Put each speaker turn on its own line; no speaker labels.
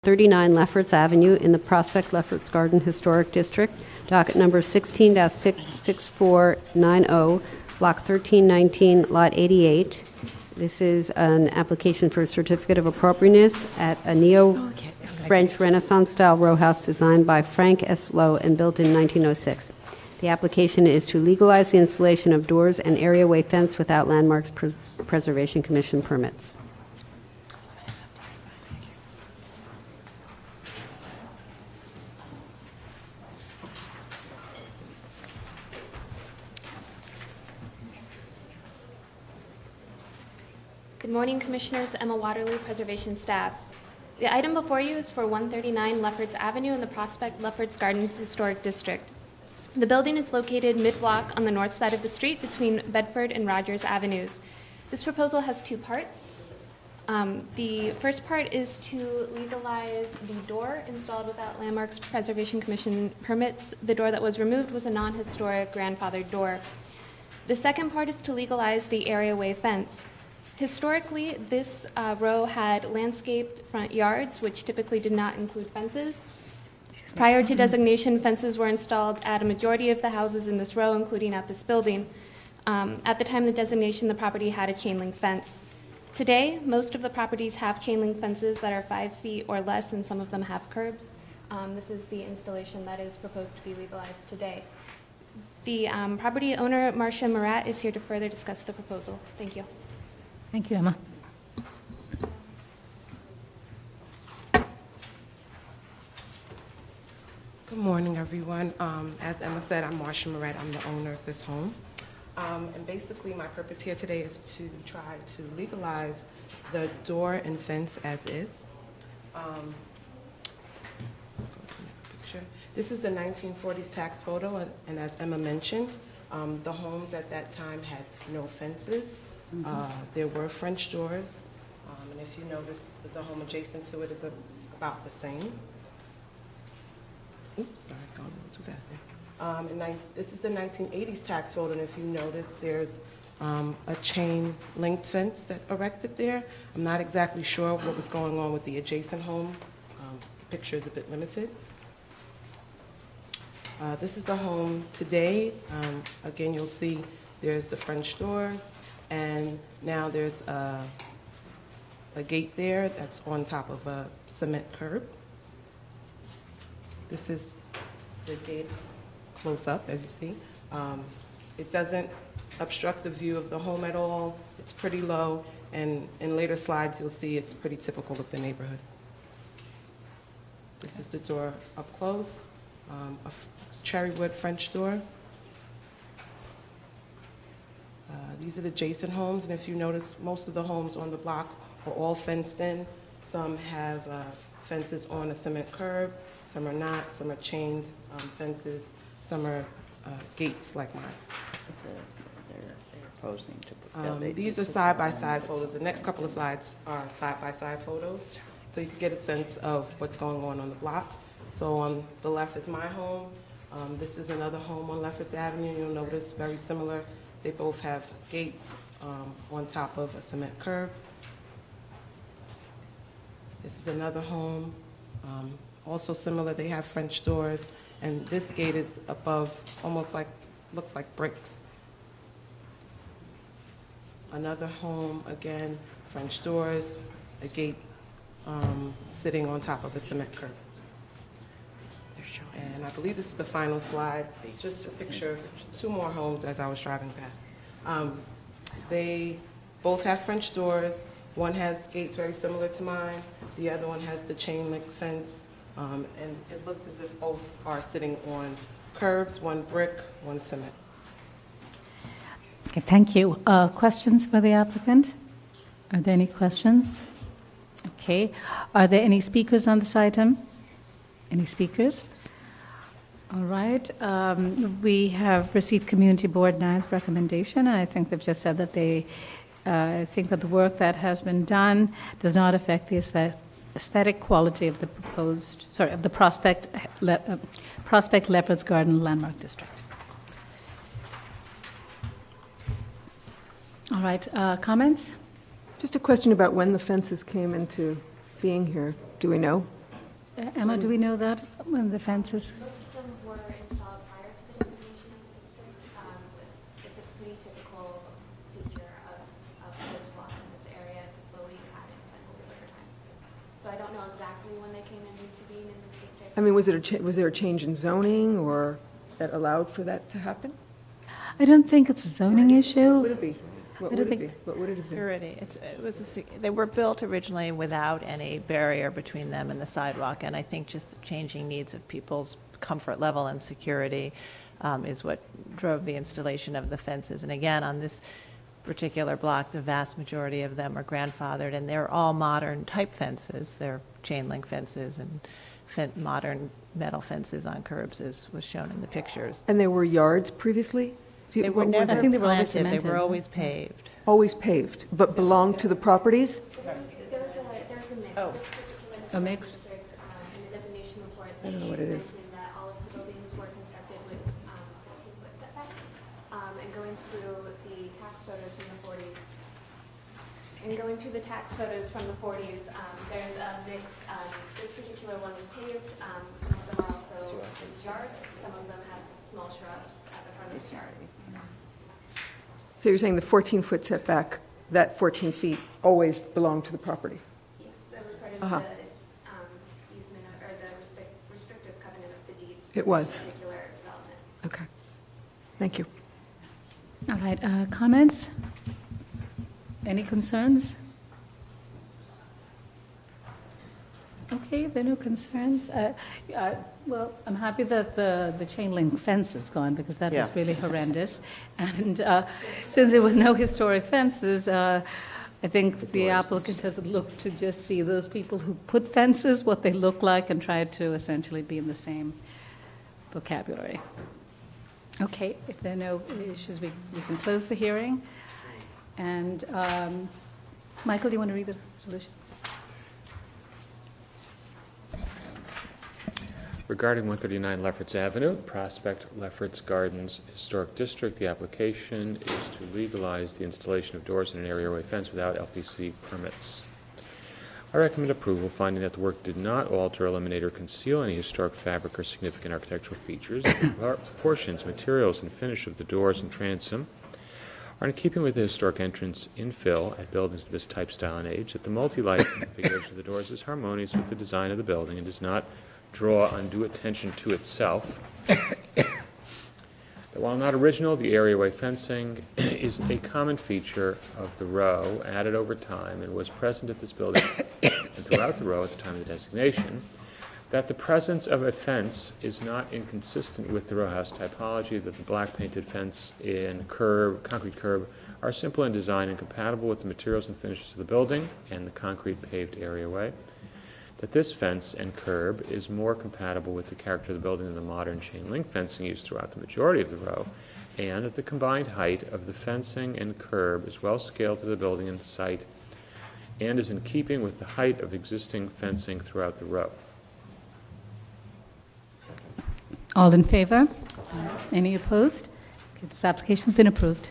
39 Lefferts Avenue in the Prospect Lefferts Garden Historic District, docket number 16-66490, block 1319, lot 88. This is an application for a certificate of appropriateness at a neo-French Renaissance-style row house designed by Frank S. Lowe and built in 1906. The application is to legalize the installation of doors and areaway fence without Landmarks Preservation Commission permits.
Good morning, Commissioners. Emma Waterloo, Preservation staff. The item before you is for 139 Lefferts Avenue in the Prospect Lefferts Gardens Historic District. The building is located mid-block on the north side of the street between Bedford and Rogers Avenues. This proposal has two parts. The first part is to legalize the door installed without Landmarks Preservation Commission permits. The door that was removed was a non-historic grandfathered door. The second part is to legalize the areaway fence. Historically, this row had landscaped front yards, which typically did not include fences. Prior to designation, fences were installed at a majority of the houses in this row, including at this building. At the time of the designation, the property had a chain link fence. Today, most of the properties have chain link fences that are 5 feet or less, and some of them have curbs. This is the installation that is proposed to be legalized today. The property owner, Marcia Murat, is here to further discuss the proposal. Thank you.
Thank you, Emma.
Good morning, everyone. As Emma said, I'm Marcia Murat. I'm the owner of this home. And basically, my purpose here today is to try to legalize the door and fence as is. Let's go to the next picture. This is the 1940s tax photo, and as Emma mentioned, the homes at that time had no fences. There were French doors, and if you notice, the home adjacent to it is about the same. Oops, sorry, going a little too fast there. This is the 1980s tax photo, and if you notice, there's a chain link fence that erected there. I'm not exactly sure what was going on with the adjacent home. The picture is a bit limited. This is the home today. Again, you'll see there's the French doors. And now there's a gate there that's on top of a cement curb. This is the gate close up, as you see. It doesn't obstruct the view of the home at all. It's pretty low, and in later slides you'll see it's pretty typical of the neighborhood. This is the door up close, a cherry wood French door. These are the adjacent homes, and if you notice, most of the homes on the block are all fenced in. Some have fences on a cement curb, some are not, some are chained fences, some are gates like mine.
They're proposing to
These are side-by-side photos. The next couple of slides are side-by-side photos, so you can get a sense of what's going on the block. So on the left is my home. This is another home on Lefferts Avenue. You'll notice very similar. They both have gates on top of a cement curb. This is another home, also similar. They have French doors, and this gate is above, almost like, looks like bricks. Another home, again, French doors, a gate sitting on top of a cement curb. And I believe this is the final slide, just a picture of two more homes as I was driving past. They both have French doors. One has gates very similar to mine. The other one has the chain link fence. And it looks as if both are sitting on curbs, one brick, one cement.
Okay, thank you. Questions for the applicant? Are there any questions? Okay. Are there any speakers on this item? Any speakers? All right. We have received Community Board 9's recommendation, and I think they've just said that they think that the work that has been done does not affect the aesthetic quality of the Prospect Lefferts Garden Landmark District. All right. Comments?
Just a question about when the fences came into being here. Do we know?
Emma, do we know that, when the fences?
Most of them were installed prior to the designation of the district. It's a pretty typical feature of this block in this area to slowly add in fences over time. So I don't know exactly when they came into being in this district.
I mean, was there a change in zoning or that allowed for that to happen?
I don't think it's a zoning
Would
issue.
it be? What
I
would
don't
it be?
think-
What would it have been?
Security, they were built originally without any barrier between them and the sidewalk, and I think just the changing needs of people's comfort level and security is what drove the installation of the fences. And again, on this particular block, the vast majority of them are grandfathered, and they're all modern type fences. They're chain link fences and modern metal fences on curbs, as was shown in the pictures.
And there were yards previously?
They were never
I think they were always
planted, they were
cemented.
always paved.
Always paved, but belonged to the properties?
There was a mix.
Oh.
This particular
A mix?
district, in the designation report,
I don't know what it is.
mentioned that all of the buildings were constructed with 14-foot setback. And going through the tax photos from the 40s, there's a mix. This particular one was paved. Some of them are also just yards. Some of them have small shrubs at the front of the yard.
So you're saying the 14-foot setback, that 14 feet always belonged to the property?
Yes, that was part of
Uh-huh.
the easement or the restrictive covenant of the deeds.
It
for
was.
this particular development.
Okay. Thank you.
All right, comments? Any concerns? Okay, there are no concerns. Well, I'm happy that the chain link fence is gone, because that was really horrendous. And since there was no historic fences, I think the applicant has looked to just see those people who put fences, what they look like, and tried to essentially be in the same vocabulary. Okay, if there are no issues, we can close the hearing. And Michael, do you want to read the resolution?
Regarding 139 Lefferts Avenue, Prospect Lefferts Gardens Historic District, the application is to legalize the installation of doors in an areaway fence without LPC permits. I recommend approval, finding that the work did not alter, eliminate, or conceal any historic fabric or significant architectural features. The proportions, materials, and finish of the doors and transom are in keeping with the historic entrance infill at buildings of this type, style, and age, that the multi-light configuration of the doors is harmonious with the design of the building and does not draw undue attention to itself. That while not original, the areaway fencing is a common feature of the row, added over time, and was present at this building and throughout the row at the time of the designation. That the presence of a fence is not inconsistent with the row house typology, that the black painted fence and concrete curb are simple in design and compatible with the materials and finishes of the building and the concrete paved areaway. That this fence and curb is more compatible with the character of the building than the modern chain link fencing used throughout the majority of the row, and that the combined height of the fencing and curb is well scaled to the building and site and is in keeping with the height of existing fencing throughout the row.
All in favor? Any opposed? Okay, this application's been approved.